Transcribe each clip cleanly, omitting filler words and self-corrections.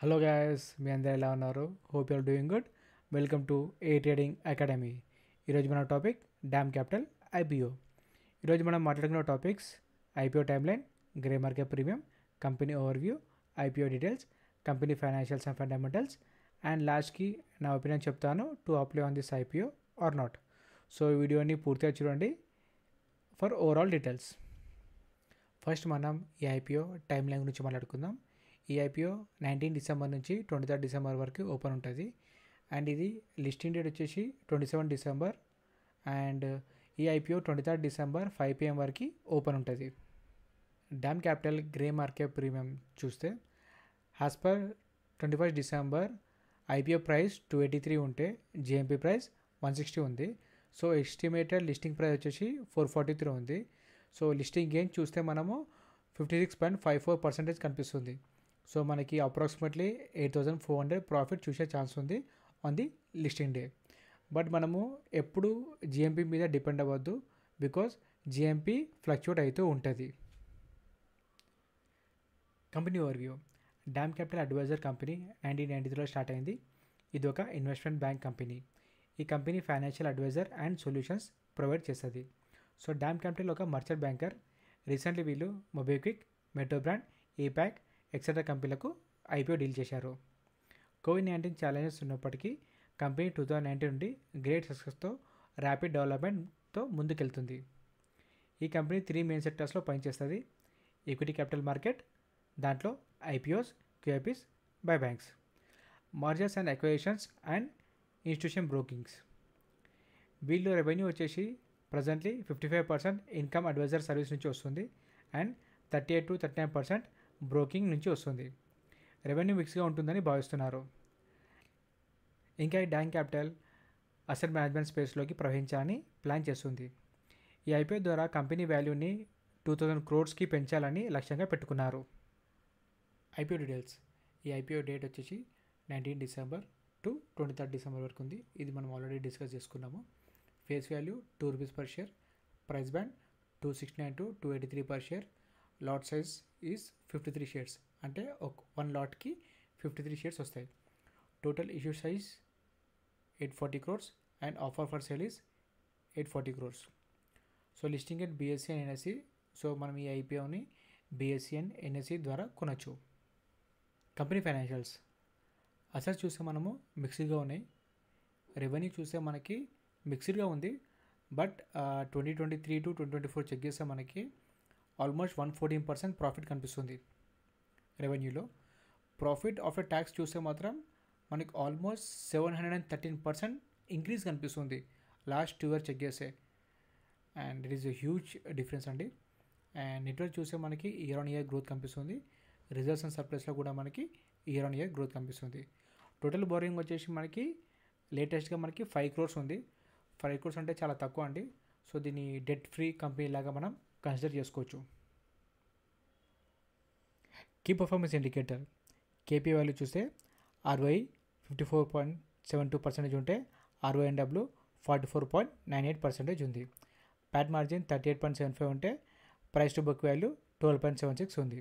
Hello guys, మీ అందరూ ఎలా ఉన్నారు? Hope you are doing good. Welcome to a trading academy. ఈరోజు మన టాపిక్ డామ్ క్యాపిటల్ ఐపీఓ. ఈరోజు మనం మాట్లాడుకున్న topics IPO timeline, grey market premium, company overview, IPO details, company financials and fundamentals, and లాస్ట్కి నా ఒపీనియన్ చెప్తాను to apply on this IPO or not. So ఈ వీడియోని పూర్తిగా చూడండి ఫర్ ఓవరాల్ డీటెయిల్స్. ఫస్ట్ మనం ఈ ఐపీఓ టైమ్ లైన్ గురించి మాట్లాడుకుందాం. ఈ ఐపీఓ 19 డిసెంబర్ నుంచి 23 డిసెంబర్ వరకు ఓపెన్ ఉంటుంది. అండ్ ఇది లిస్టింగ్ డేట్ వచ్చేసి 27 డిసెంబర్. అండ్ ఈ ఐపీఓ 23 డిసెంబర్ 5 PM వరకు ఓపెన్ ఉంటుంది. Dam Capital grey market premium చూస్తే as per 21 December IPO price 283 ఉంటే జిఎంపీ ప్రైస్ 160 ఉంది. సో ఎస్టిమేటెడ్ లిస్టింగ్ ప్రైస్ వచ్చేసి 443 ఉంది. సో లిస్టింగ్ గెయిన్ చూస్తే మనము 56.54% కనిపిస్తుంది. సో మనకి అప్రాక్సిమేట్లీ 8,400 ప్రాఫిట్ చూసే ఛాన్స్ ఉంది on the listing day. But మనము ఎప్పుడు జిఎంపీ మీద డిపెండ్ అవ్వద్దు, బికాజ్ జిఎంపీ ఫ్లక్చువేట్ అవుతూ ఉంటుంది. Company overview. Dam Capital adviser company 1993లో స్టార్ట్ అయింది. ఇది ఒక ఇన్వెస్ట్మెంట్ బ్యాంక్ కంపెనీ. ఈ company financial adviser and solutions provide చేస్తుంది. సో డామ్ క్యాపిటల్ ఒక మర్చెంట్ బ్యాంకర్. రీసెంట్లీ వీళ్ళు MobiKwik, Metro Brand, ePack et cetera కంపెనీలకు ఐపీఓ డీల్ చేశారు. కోవిడ్-19 ఛాలెంజెస్ ఉన్నప్పటికీ కంపెనీ 2019 నుండి గ్రేట్ సక్సెస్తో ర్యాపిడ్ డెవలప్మెంట్తో ముందుకెళ్తుంది. ఈ కంపెనీ 3 మెయిన్ సెక్టర్స్లో పనిచేస్తుంది. ఈక్విటీ క్యాపిటల్ మార్కెట్, దాంట్లో IPOs, QIPs, buy banks, mergers and acquisitions and institution brokings. వీళ్ళు రెవెన్యూ వచ్చేసి ప్రజెంట్లీ 55% ఇన్కమ్ అడ్వైజర్ సర్వీస్ నుంచి వస్తుంది అండ్ 38 to 39% బ్రోకింగ్ నుంచి వస్తుంది. రెవెన్యూ మిక్స్గా ఉంటుందని భావిస్తున్నారు. ఇంకా ఈ డామ్ క్యాపిటల్ అసెట్ మేనేజ్మెంట్ స్పేస్లోకి ప్రవహించాలని ప్లాన్ చేస్తుంది. ఈ ఐపీఓ ద్వారా కంపెనీ వాల్యూని 2,000 crores పెంచాలని లక్ష్యంగా పెట్టుకున్నారు. IPO details. ఈ ఐపీఓ డేట్ వచ్చేసి 19 డిసెంబర్ టు 23 డిసెంబర్ వరకు ఉంది. ఇది మనం ఆల్రెడీ డిస్కస్ చేసుకున్నాము. Face value ₹2 per share, price band 269 to 283 per share, lot size is 53 shares, అంటే వన్ లాట్కి 53 shares వస్తాయి. Total issue size 840 crores and offer for sale is 840 crores. So listing at BSc and NSC. So మనం ఈ ఐపీఓని BSc and NSC ద్వారా కొనచ్చు. Company financials. అసలు చూస్తే మనము మిక్స్డ్గా ఉన్నాయి. రెవెన్యూ చూస్తే మనకి మిక్స్డ్గా ఉంది. బట్ 2023 to 2024 చెక్ చేస్తే మనకి ఆల్మోస్ట్ 114% ప్రాఫిట్ కనిపిస్తుంది రెవెన్యూలో. ప్రాఫిట్ ఆఫ్టర్ ట్యాక్స్ చూస్తే మాత్రం మనకి ఆల్మోస్ట్ 713% ఇంక్రీజ్ కనిపిస్తుంది లాస్ట్ 2 years చెక్ చేస్తే. And it is a huge difference అండి. అండ్ నెట్వర్క్ చూస్తే మనకి ఇయర్ ఆన్ ఇయర్ గ్రోత్ కనిపిస్తుంది. రిజర్వ్స్ అండ్ సర్ప్లస్లో కూడా మనకి ఇయర్ ఆన్ ఇయర్ గ్రోత్ కనిపిస్తుంది. టోటల్ బోరింగ్ వచ్చేసి మనకి లేటెస్ట్గా మనకి 5 crores ఉంది. 5 crores అంటే చాలా తక్కువ అండి. సో దీన్ని డెట్ ఫ్రీ కంపెనీ లాగా మనం కన్సిడర్ చేసుకోవచ్చు. Key performance indicator KP value చూస్తే ఆర్ఓఐ 54.72% ఉంటే ఆర్ఓఎన్డబ్ల్యూ 44.98% ఉంది. ప్యాట్ మార్జిన్ 38.75 ఉంటే ప్రైస్ టు బుక్ వాల్యూ 12.76 ఉంది.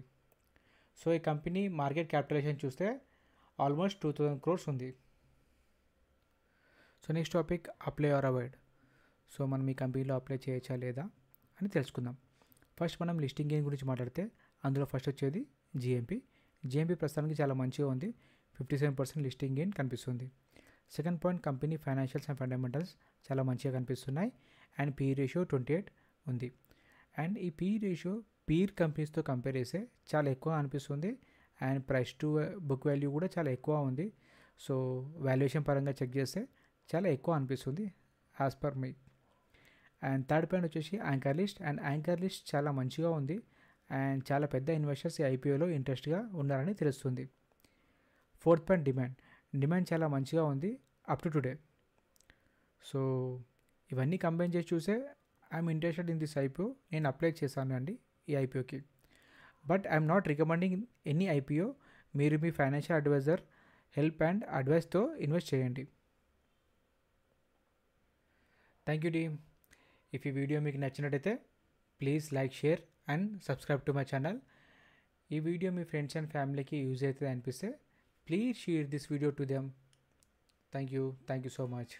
సో ఈ కంపెనీ మార్కెట్ క్యాపిటలైజేషన్ చూస్తే ఆల్మోస్ట్ 2,000 crores ఉంది. So next topic apply are avoid. So మనం ఈ కంపెనీలో అప్లై చేయొచ్చా లేదా అని తెలుసుకుందాం. ఫస్ట్ మనం లిస్టింగ్ గెయిన్ గురించి మాట్లాడితే అందులో ఫస్ట్ వచ్చేది జిఎంపీ. జిఎంపీ ప్రస్తుతానికి చాలా మంచిగా ఉంది. 57% లిస్టింగ్ గెయిన్ కనిపిస్తుంది. Second point company financials and fundamentals చాలా మంచిగా కనిపిస్తున్నాయి. అండ్ పీ రేషియో 28 ఉంది. అండ్ ఈ పీ రేషియో పీర్ కంపెనీస్తో కంపేర్ చేస్తే చాలా ఎక్కువ అనిపిస్తుంది. And price to book value కూడా చాలా ఎక్కువ ఉంది. సో వాల్యుయేషన్ పరంగా చెక్ చేస్తే చాలా ఎక్కువ అనిపిస్తుంది as per me. And third point వచ్చేసి anchor list. And anchor list చాలా మంచిగా ఉంది. అండ్ చాలా పెద్ద ఇన్వెస్టర్స్ ఈ ఐపీఓలో ఇంట్రెస్ట్గా ఉన్నారని తెలుస్తుంది. Fourth point demand. డిమాండ్ చాలా మంచిగా ఉంది అప్ టు టుడే. సో ఇవన్నీ కంబైన్ చేసి చూస్తే I'm interested in this IPO. నేను అప్లై చేశాను అండి ఈ ఐపీఓకి. But I'm not recommending any IPO. మీరు మీ ఫైనాన్షియల్ అడ్వైజర్ హెల్ప్ అండ్ అడ్వైస్తో ఇన్వెస్ట్ చేయండి. Thank you team. ఇఫ్ ఈ వీడియో మీకు నచ్చినట్టయితే please like, share and subscribe to my channel. ఈ వీడియో మీ ఫ్రెండ్స్ అండ్ ఫ్యామిలీకి యూజ్ అవుతుంది అనిపిస్తే Please share this video to them. Thank you so much.